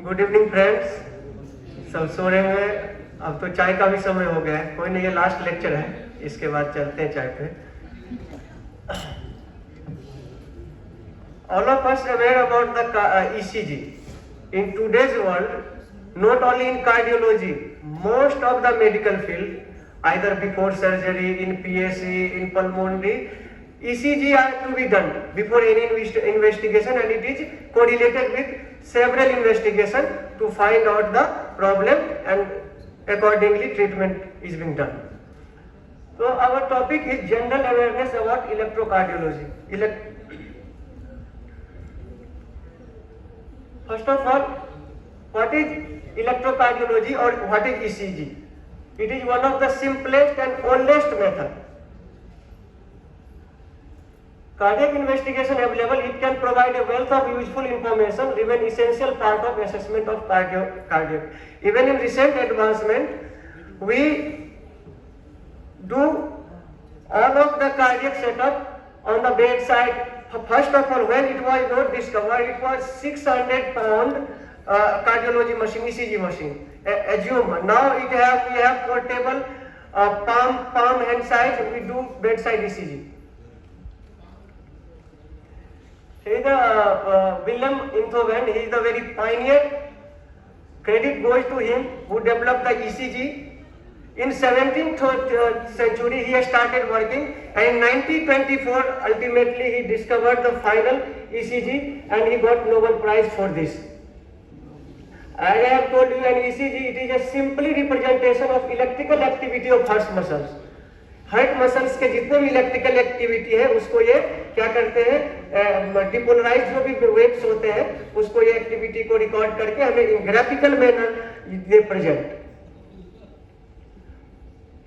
Good evening friends. सब सो रहे हैं, अब तो चाय का भी समय हो गया है। कोई नहीं, ये लास्ट लेक्चर है, इसके बाद चलते हैं चाय पे। All of us aware about the ECG. In today's world, not only in cardiology, most of the medical field, either before surgery, in PSC, in pulmonary, ECG are to be done before any investigation, and it is correlated with several investigation to find out the problem, and accordingly treatment is being done. So our topic is general awareness about electrocardiology. First of all, what is electrocardiology or what is ECG? It is one of the simplest and oldest method. Cardiac investigation available, it can provide a wealth of useful information, remain essential part of assessment of cardiac. Even in recent advancement, we do all of the cardiac setup on the bedside. First of all, when it was not discovered, it was 600-pound cardiology machine, ECG machine. Assume now we have portable palm hand size. We do bedside ECG. He is the Wilhelm Inthoven. He is the very pioneer. Credit goes to him who developed the ECG. In 17th century he started working, and in 1924 ultimately he discovered the final ECG and he got Nobel Prize for this. I have told you, an ECG, it is a simply representation of electrical activity of heart muscles. Heart muscles के जितने भी electrical activity है उसको ये क्या करते हैं, depolarise जो भी वेव्स होते हैं उसको ये एक्टिविटी को रिकॉर्ड करके हमें इन ग्राफिकल मैनर ये present.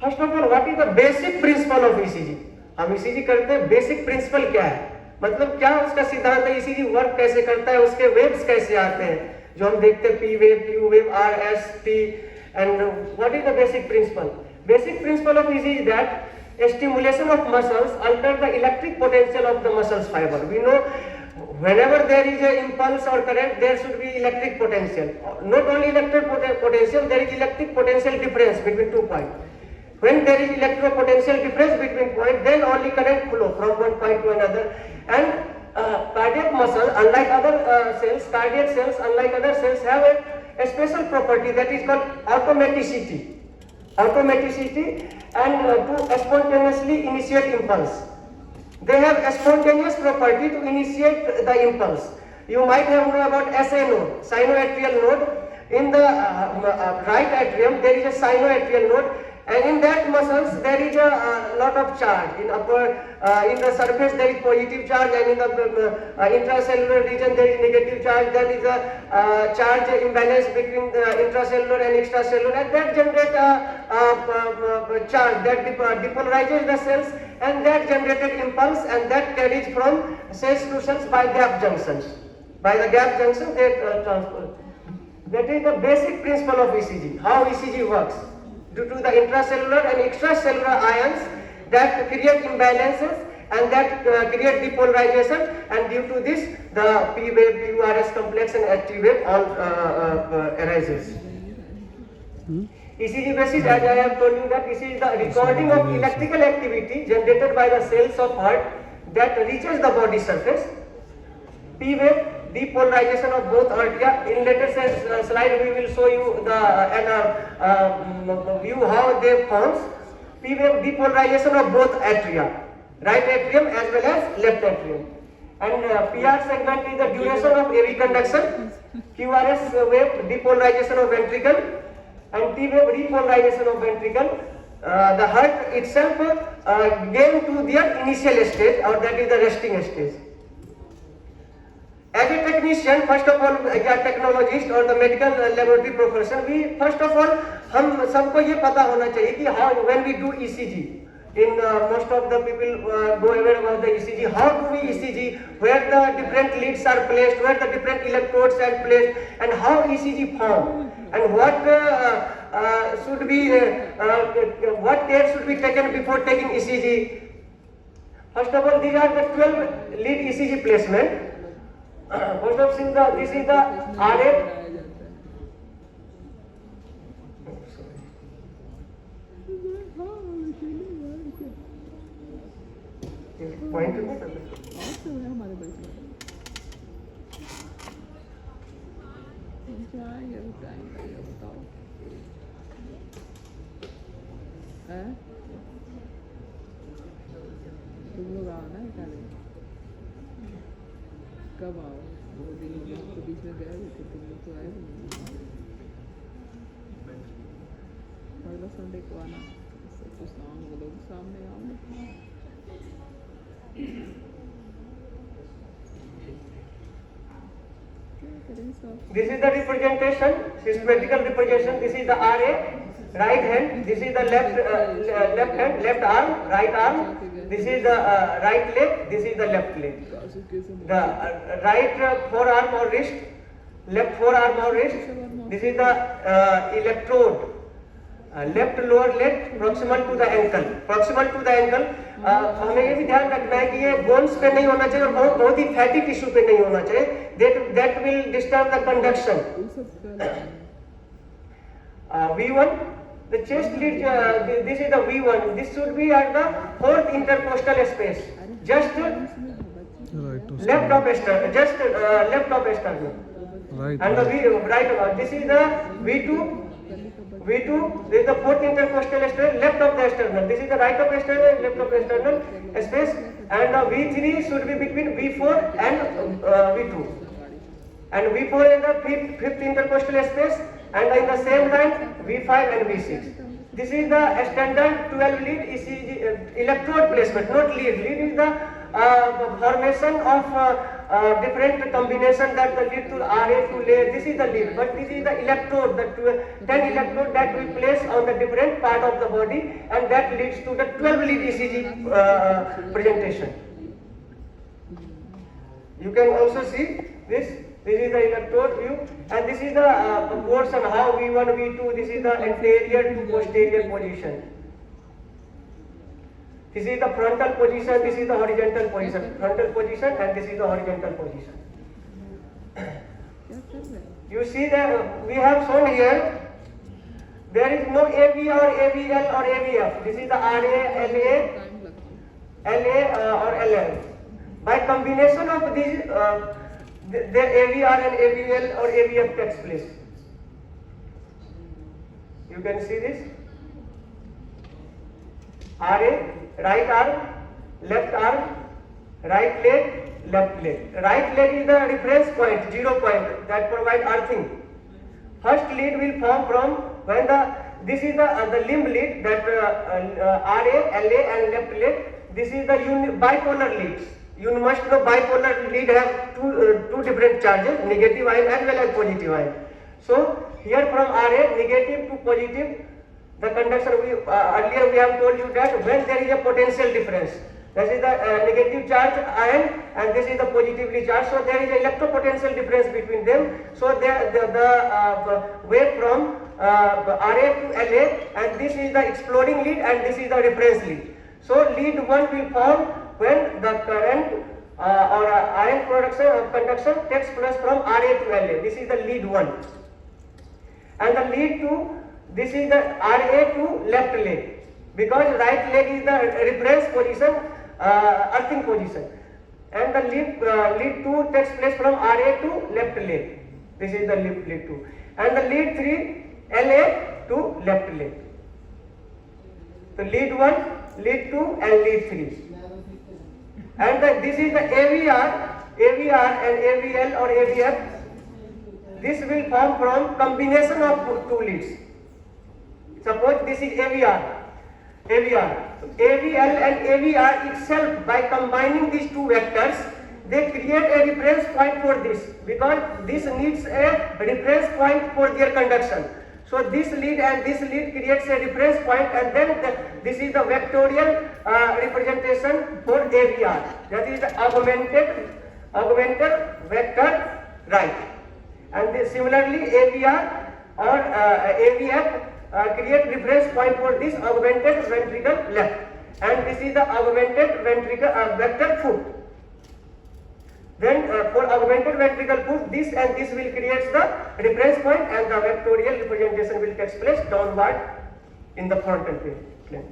First of all, what is the basic principle of ECG? हम ईसीजी करते हैं, बेसिक प्रिंसिपल क्या है, मतलब क्या उसका सिद्धांत है, ईसीजी वर्क कैसे करता है, उसके वेव्स कैसे आते हैं जो हम देखते हैं, P wave, Q wave, R S T, and what is the basic principle? Basic principle of ECG is that a stimulation of muscles alter the electric potential of the muscles fiber. We know whenever there is a impulse or current, there should be electric potential. Not only electric potential, there is electric potential difference between 2 points. When there is electric potential difference between points, then only current flow from one point to another. And cardiac muscle, unlike other cells, cardiac cells, unlike other cells, have a special property that is called automaticity. And to spontaneously initiate impulse. They have a spontaneous property to initiate the impulse. You might have known about SA node, sinoatrial node. In the right atrium there is a sinoatrial node, and in that muscles there is a lot of charge. In the surface there is positive charge, and in the intracellular region there is negative charge. There is a charge imbalance between the intracellular and extracellular, and that generates charge that depolarizes the cells, and that generated impulse, and that carries from cells to cells by gap junctions. By the gap junction they transfer. That is the basic principle of ECG, how ECG works. Due to the intracellular and extracellular ions that create imbalances and that create depolarization, and due to this the P wave, QRS complex and HT wave all arises. ECG basis, as I have told you, that this is the recording of electrical activity generated by the cells of heart that reaches the body surface. P wave, depolarization of both atria. In later slide we will show you the view how they forms. P wave, depolarization of both atria, right atrium as well as left atrium. And PR segment is the duration of AV conduction. QRS wave, depolarization of ventricle, and T wave, repolarization of ventricle. The heart itself gain to their initial stage, or that is the resting stage. As a technician, first of all, as a technologist or the medical laboratory profession, we first of all हम सबको ये पता होना चाहिए कि how when we do ECG, in most of the people go aware about the ECG. How do we ECG? Where the different leads are placed, where the different electrodes are placed, and how ECG form, and what should be what care should be taken before taking ECG. First of all, these are the 12 lead ECG placement. First of all, this is the RF point नहीं था हमारे बस में क्या ये time लगेगा बताओ हैं तुम लोग आओ ना कल कब आओ वो दिन तो बीच में गए थे तुम लोग तो आए नहीं अगला संडे को आना कुछ नाम वो लोग सामने आओ This is the representation, systematical representation. This is the RA, right hand. This is the left hand, left arm, right arm. This is the right leg. This is the left leg. The right forearm or wrist, left forearm or wrist. This is the electrode. Left lower leg proximal to the ankle. Proximal to the ankle. हमें ये भी ध्यान रखना है कि ये bones पे नहीं होना चाहिए और बहुत ही फैटी टिश्यू पे नहीं होना चाहिए. That will disturb the conduction. V1, the chest lead. This is the V1. This should be at the fourth intercostal space. Just left of sternum. Just left of sternum. Right. And the right. This is the V2. V2, this is the fourth intercostal sternum, left of the sternum. This is the right of sternum, left of sternum space. And the V3 should be between V4 and V2. And V4 is the fifth intercostal space. And in the same line, V5 and V6. This is the standard 12 lead ECG electrode placement, not lead. Lead is the formation of different combination that will lead to RA to lead. This is the lead, but this is the electrode, the 10 electrode that we place on the different part of the body, and that leads to the 12 lead ECG presentation. You can also see this. This is the electrode view, and this is the portion how V1, V2. This is the anterior to posterior position. This is the frontal position. This is the horizontal position. Frontal position, and this is the horizontal position. You see that we have shown here. There is no AV or AVL or AVF. This is the RA, LA, LA or LL. By combination of these. The AVR and AVL or AVF takes place. You can see this. RA, right arm, left arm, right leg, left leg. Right leg is the reference point, 0 point that provide earthing. First lead will form from when this is the limb lead that RA, LA and left leg. This is the bipolar leads. You must know bipolar lead have two different charges, negative ion as well as positive ion. So here from RA, negative to positive, the conduction earlier we have told you that when there is a potential difference, this is the negative charge ion and this is the positively charged. So there is a electropotential difference between them. So the wave from RA to LA, and this is the exploding lead and this is the reference lead. So lead 1 will form when the current or ion production or conduction takes place from RA to LA. This is the lead 1. And the lead 2, this is the RA to left leg. Because right leg is the reference position, earthing position. And the lead 2 takes place from RA to left leg. This is the lead 2. And the lead 3, LA to left leg. So lead 1, lead 2 and lead 3. And this is the AVR and AVL or AVF. This will form from combination of two leads. Suppose this is AVR. AVL and AVR itself, by combining these two vectors, they create a reference point for this, because this needs a reference point for their conduction. So this lead and this lead creates a reference point, and then this is the vectorial representation for AVR. That is the augmented vector right. And similarly AVR or AVF create reference point for this augmented ventricle left, and this is the augmented ventricle vector foot. Then for augmented ventricle foot, this and this will create the reference point, and the vectorial representation will take place downward in the frontal plane.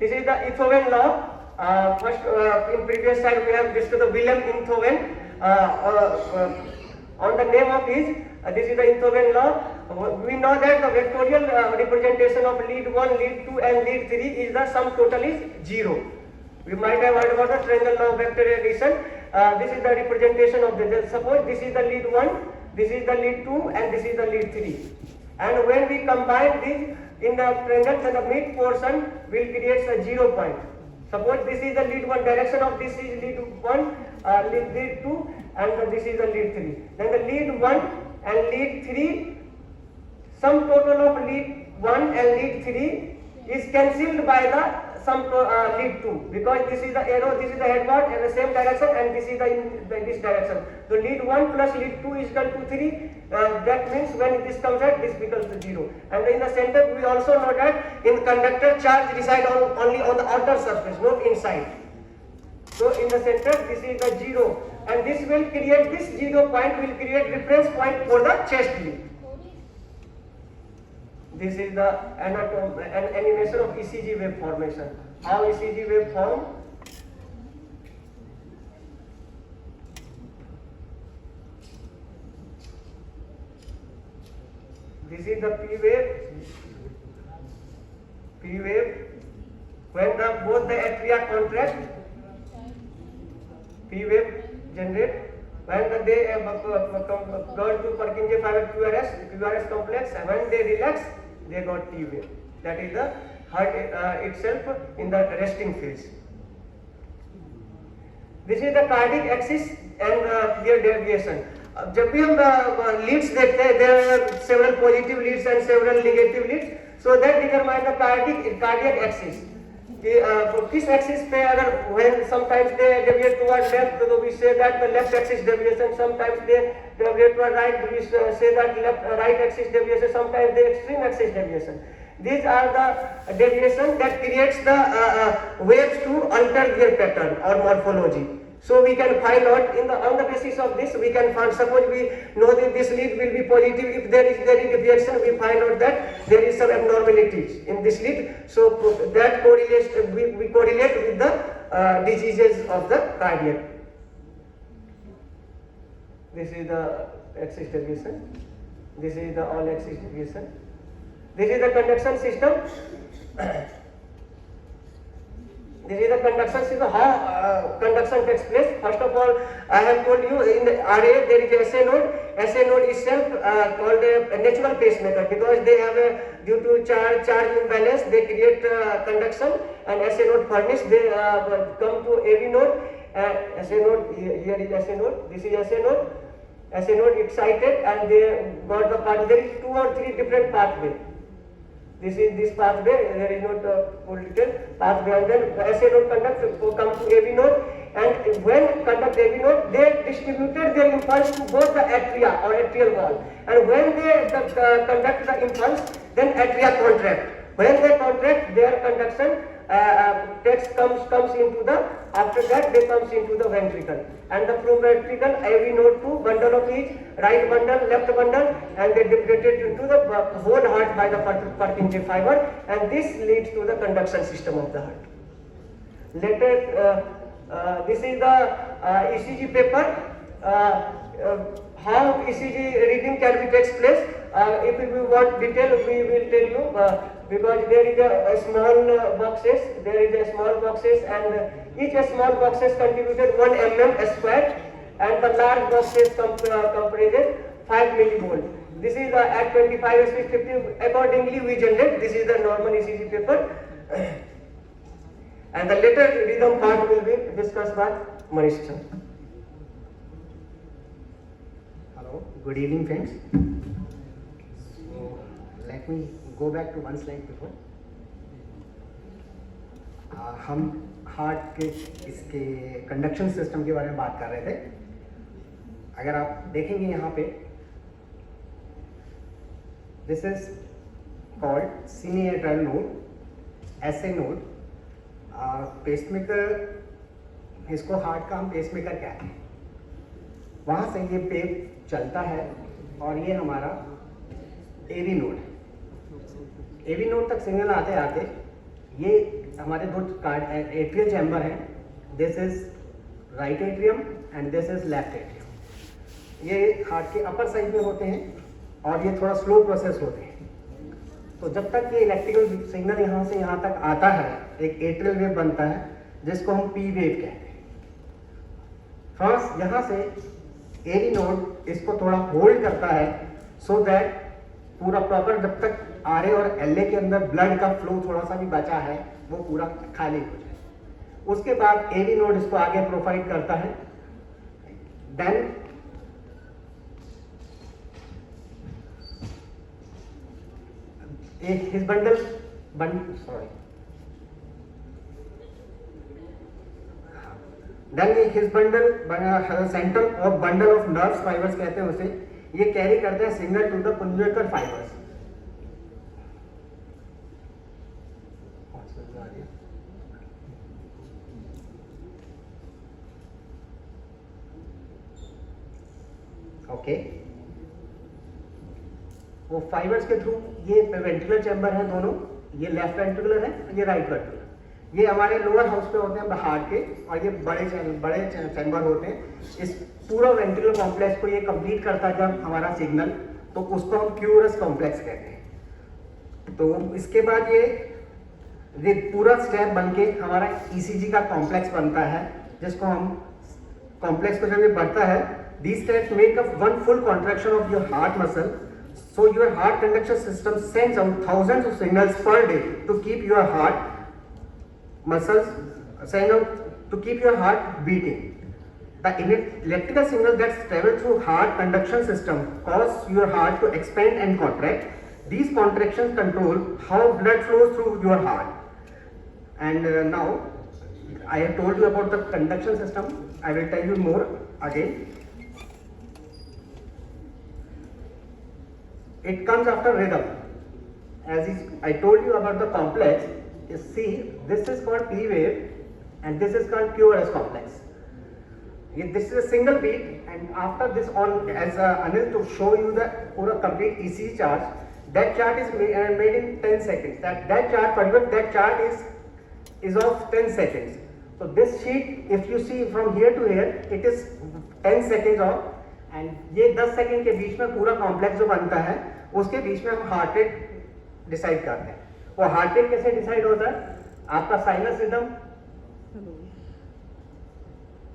This is the Einthoven law. First, in previous slide we have discussed the Wilhelm Einthoven. On the name of his, this is the Einthoven law. We know that the vectorial representation of lead 1, lead 2 and lead 3 is the sum total is 0. We might have heard about the triangle law of vectorial addition. This is the representation of the, suppose this is the lead 1, this is the lead 2 and this is the lead 3. And when we combine these in the triangle, then the mid portion will create a 0 point. Suppose this is the lead 1, direction of this is lead 1, lead 2 and this is the lead 3. Then the lead 1 and lead 3, sum total of lead 1 and lead 3 is cancelled by the sum lead 2, because this is the arrow, this is the headward and the same direction, and this is this direction. So lead 1 plus lead 2 is equal to 3. That means when this comes out, this becomes 0. And in the center, we also know that in conductor, charge reside only on the outer surface, not inside. So in the center, this is the 0, and this will create, this 0 point will create reference point for the chest lead. This is the animation of ECG wave formation. How ECG wave form? This is the P wave. P wave. When both the atria contract, P wave generate. When they go to Purkinje fiber QRS complex, and when they relax, they got T wave. That is the heart itself in the resting phase. This is the cardiac axis and their deviation. जब भी हम leads देखते हैं, there are several positive leads and several negative leads. So that determines the cardiac axis. किस axis पे अगर when sometimes they deviate toward left, so we say that the left axis deviation. Sometimes they deviate toward right, we say that right axis deviation. Sometimes the extreme axis deviation. These are the deviation that creates the waves to alter their pattern or morphology. So we can find out on the basis of this we can find. Suppose we know that this lead will be positive. If there is deviation, we find out that there is some abnormalities in this lead. So that correlates. We correlate with the diseases of the cardiac. This is the axis deviation. This is the all axis deviation. This is the conduction system. This is the conduction system. How conduction takes place. First of all, I have told you in the RA there is a SA node. SA node itself called a natural pacemaker, because they have due to charge imbalance they create conduction, and SA node furnish. They come to AV node. SA node, here is SA node. This is SA node. SA node excited, and they got the path. There is 2 or 3 different pathways. This is this pathway, there is not political pathway, and then SA node come to AV node, and when conduct AV node, they distributed their impulse to both the atria or atrial wall, and when they conduct the impulse, then atria contract. When they contract, their conduction text comes into the, after that they comes into the ventricle, and the from ventricle AV node to bundle of each, right bundle, left bundle, and they deposited into the whole heart by the Purkinje fiber, and this leads to the conduction system of the heart. Later, this is the ECG paper. How ECG reading can be takes place. If we want detail, we will tell you, because there is a small boxes. There is a small boxes, and each small boxes contributed 1 mm square, and the large boxes comprises 5 millivolt. This is the at 25 50. Accordingly, we generate. This is the normal ECG paper, and the later rhythm part will be discussed by Manish sir. Hello, good evening friends. So let me go back to one slide before. हम heart के इसके conduction system के बारे में बात कर रहे थे. अगर आप देखेंगे यहाँ पे, this is called sinoatrial node, SA node. Pacemaker, इसको हार्ट का हम पेसमेकर कहते हैं. वहाँ से ये पेप चलता है, और ये हमारा AV नोड है. AV नोड तक सिग्नल आते आते ये हमारे दो एट्रियल चैम्बर हैं, this is right atrium and this is left atrium. ये हार्ट के अपर साइड में होते हैं और ये थोड़ा स्लो प्रोसेस होते हैं। तो जब तक ये इलेक्ट्रिकल सिग्नल यहाँ से यहाँ तक आता है, एक एट्रियल वेव बनता है जिसको हम पी वेव कहते हैं। फर्स्ट यहाँ से एडी नोड इसको थोड़ा होल्ड करता है सो दैट पूरा प्रॉपर जब तक आर ए और एल ए के अंदर ब्लड का फ्लो थोड़ा सा भी बचा है वो पूरा खाली हो जाए। उसके बाद एडी नोड इसको आगे प्रोवाइड करता है। Then his bundle sorry then his bundle centre और बंडल ऑफ नर्व्स फाइबर्स कहते हैं उसे, ये कैरी करते हैं signal to the conjugate fibres. Okay, वो फाइबर्स के थ्रू ये वेंट्रिकुलर चैम्बर है दोनों, ये लेफ्ट वेंट्रिकुलर है, ये राइट वेंट्रिकुलर। ये हमारे लोअर हाउस पे होते हैं हार्ट के, और ये बड़े चैम्बर होते हैं। इस पूरा वेंट्रिकुलर कॉम्प्लेक्स को ये कंप्लीट करता है जब हमारा सिग्नल, तो उसको हम क्यूरस कॉम्प्लेक्स कहते हैं। तो इसके बाद ये पूरा स्टेप बनके हमारा ईसीजी का कॉम्प्लेक्स बनता है, जिसको हम कॉम्प्लेक्स को जब ये बढ़ता है, these steps make up one full contraction of your heart muscle. So your heart conduction system sends out thousands of signals per day to keep your heart muscles beating. The electrical signal that travels through heart conduction system cause your heart to expand and contract. These contractions control how blood flows through your heart. And now I have told you about the conduction system. I will tell you more again. It comes after rhythm. As I told you about the complex, you see this is called P wave and this is called QRS complex. This is a single beat, and after this on, as Anil to show you the complete ECG chart, that chart is made in 10 seconds. That chart is of 10 seconds. So this sheet, if you see from here to here, it is 10 seconds of, and ये 10 second के बीच में पूरा complex जो बनता है, उसके बीच में हम हार्ट रेट डिसाइड करते हैं। वो हार्ट रेट कैसे डिसाइड होता है? आपका साइनस रिदम,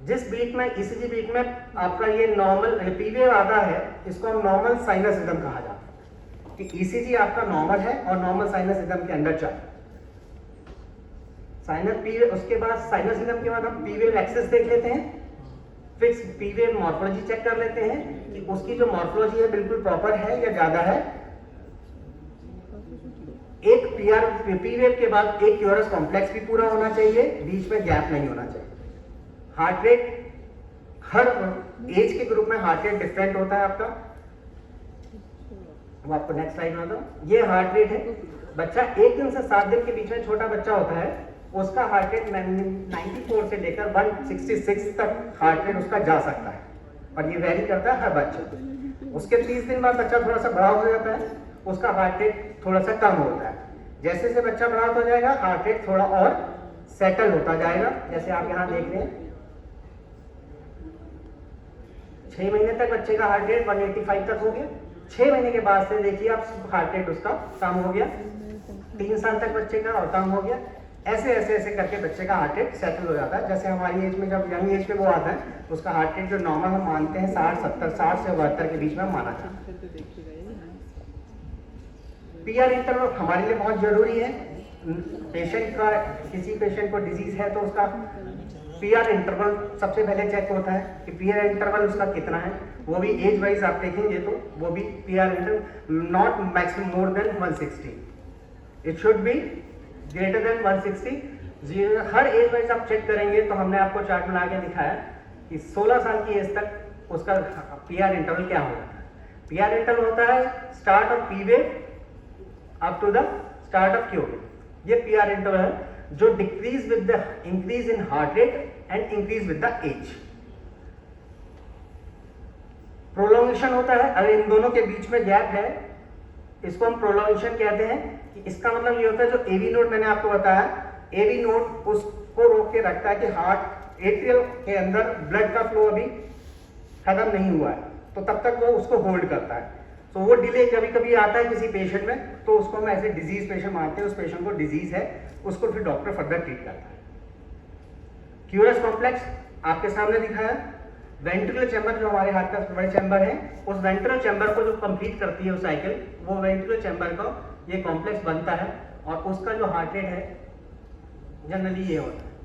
जिस बीट में ईसीजी बीट में आपका ये नॉर्मल पी वेव आता है, इसको हम नॉर्मल साइनस रिदम कहा जाता है कि ईसीजी आपका नॉर्मल है और नॉर्मल साइनस रिदम के अंदर चल साइनस पी वेव। उसके बाद साइनस रिदम के बाद हम पी वेव एक्सेस देख लेते हैं, fix P wave morphology check कर लेते हैं कि उसकी जो मॉर्फोलॉजी है बिल्कुल प्रॉपर है या ज्यादा है। एक पी वेव के बाद एक क्यूरस कॉम्प्लेक्स भी पूरा होना चाहिए, बीच में गैप नहीं होना चाहिए। हार्ट रेट हर एज के ग्रुप में हार्ट रेट डिफरेंट होता है आपका। वो आपको नेक्स्ट स्लाइड में बताऊं। ये हार्ट रेट है। बच्चा 1 दिन से 7 दिन के बीच में छोटा बच्चा होता है, उसका हार्ट रेट 94 से लेकर 166 तक हार्ट रेट उसका जा सकता है, और ये वेरी करता है हर बच्चे। उसके 30 दिन बाद बच्चा थोड़ा सा बड़ा हो जाता है, उसका हार्ट रेट थोड़ा सा कम होता है। जैसे जैसे बच्चा बड़ा हो जाएगा, हार्ट रेट थोड़ा और सेटल होता जाएगा। जैसे आप यहाँ देख रहे हैं, 6 महीने तक बच्चे का हार्ट रेट 185 तक हो गया। 6 महीने के बाद से देखिए आप हार्ट रेट उसका कम हो गया। 3 साल तक बच्चे का और कम हो गया। ऐसे ऐसे ऐसे करके बच्चे का हार्ट रेट सेटल हो जाता है। जैसे हमारी एज में जब यंग एज में वो आता है, उसका हार्ट रेट जो नॉर्मल हम मानते हैं 60-70, 60 से 72 के बीच में माना जाता है। पीआर इंटरवल हमारे लिए बहुत जरूरी है। पेशेंट का, किसी पेशेंट को डिजीज है तो उसका पीआर इंटरवल सबसे पहले चेक होता है कि पीआर इंटरवल उसका कितना है। वो भी एज वाइज आप देखेंगे तो वो भी PR interval not maximum more than 160, it should be greater than 160। Her age wise आप चेक करेंगे तो हमने आपको चार्ट बना के दिखाया कि 16 साल की एज तक उसका पीआर इंटरवल क्या होता है। पीआर इंटरवल होता है start of P wave up to the start of Q wave. ये पीआर इंटरवल है जो decrease with the increase in heart rate and increase with the age. Prolongation होता है अगर इन दोनों के बीच में गैप है इसको हम प्रोलॉन्गेशन कहते हैं कि इसका मतलब ये होता है जो एवी नोड मैंने आपको बताया, एवी नोड उसको रोक के रखता है कि हार्ट एट्रियल के अंदर ब्लड का फ्लो अभी खत्म नहीं हुआ है, तो तब तक वो उसको होल्ड करता है। तो वो डिले कभी कभी आता है किसी पेशेंट में, तो उसको हम ऐसे डिजीज पेशेंट मानते हैं, उस पेशेंट को डिजीज है, उसको फिर डॉक्टर फर्दर ट्रीट करता है। क्यूरस कॉम्प्लेक्स आपके सामने दिखाया, वेंट्रिकुलर चैम्बर जो हमारे हार्ट का बड़े चैम्बर है, उस वेंट्रिकुलर चैम्बर को जो कंप्लीट करती है वो साइकिल, वो वेंट्रिकुलर चैम्बर का ये कॉम्प्लेक्स बनता है और उसका जो हार्ट रेट है जनरली ये होता है।